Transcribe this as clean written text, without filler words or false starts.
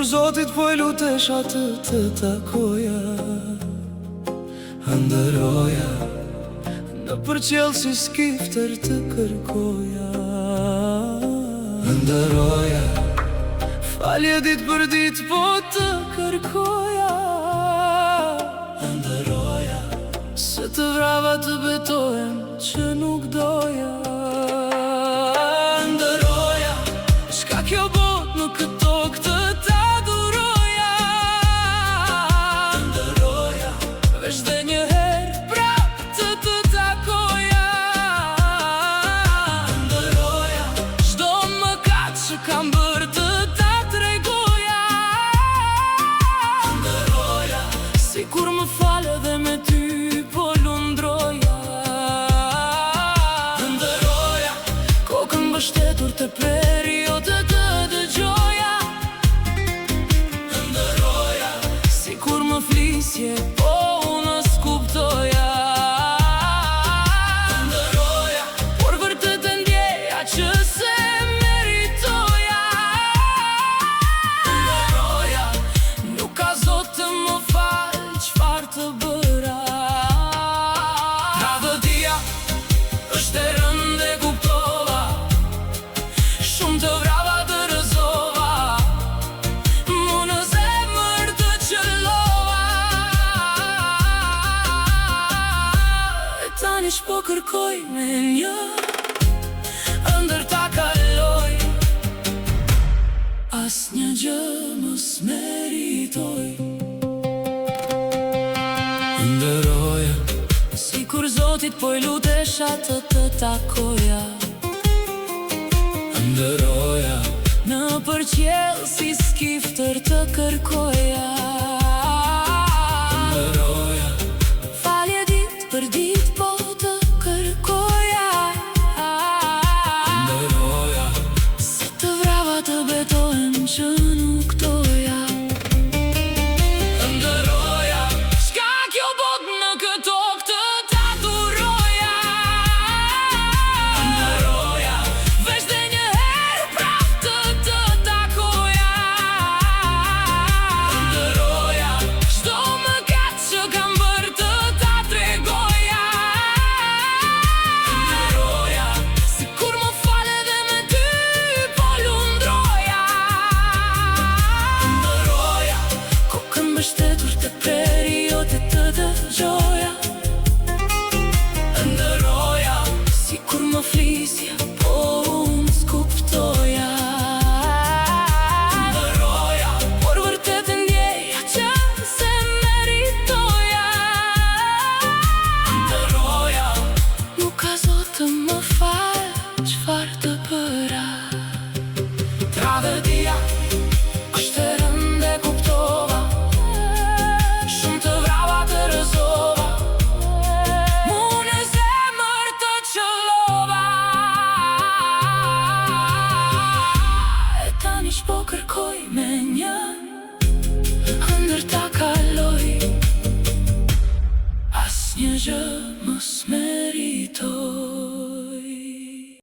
Sikur Zotit po e lutesh atë të takoja, ndëroja në përqell si skifter të kërkoja, ndëroja falje dit për dit po të kërkoja, ndëroja se të vrava të betohem që nuk doja, ndëroja shka kjo bot në këtë tokë të ta duroja, ndëroja veç dhe një herë prap të takoja, ndëroja çdo mëkat që kam bërë të ta tregoja, ndëroja sikur më falë dhe me ty po lundroja, ndëroja kokën mbështetur të periodet të dëgjoja, ndëroja sikur më flisje po unë s'kuptoja, ndëroja por vërtet e ndjeja që se meritoja, ndëroja nuk ka Zot të më fal çfarë të bëra, tradhtia është e rëndë e kuptova, shumë të vrava të rëzova, mu në zemër të qëllova, e tani shpo kërkoj me një ëndër ta kaloj, as një gjë mos meritoj, ndëroja sikur Zotit po i lutesh atë të takoja, ndëroja në përqell si skifter të kërkoja, ndëroja falje dit për dit po të kërkoja, ndëroja se të vrava të betohem që nuk doja, ndëroja shka kjo bot në këtë tokë të ta duroja, ndëroja veç dhe një herë prap të takoja, ndëroja çdo mëkat që kam bërë të ta tregoja, ndëroja sikur më falë dhe me ty po lundroja, ndëroja kokën mbështetur të periodet të dëgjoja, ndëroja sikur më flisje po unë s'kuptoja, ndëroja por vërtet e ndjeja që se meritoja, ndëroja nuk ka Zot të më fal çfarë të bëra, tradhtia është e rëndë e kuptova, shumë të vrava të rëzova, mu në zemër të qëllova, e tani shpo kërkoj me një ëndër ta kaloj, as një gjë mos me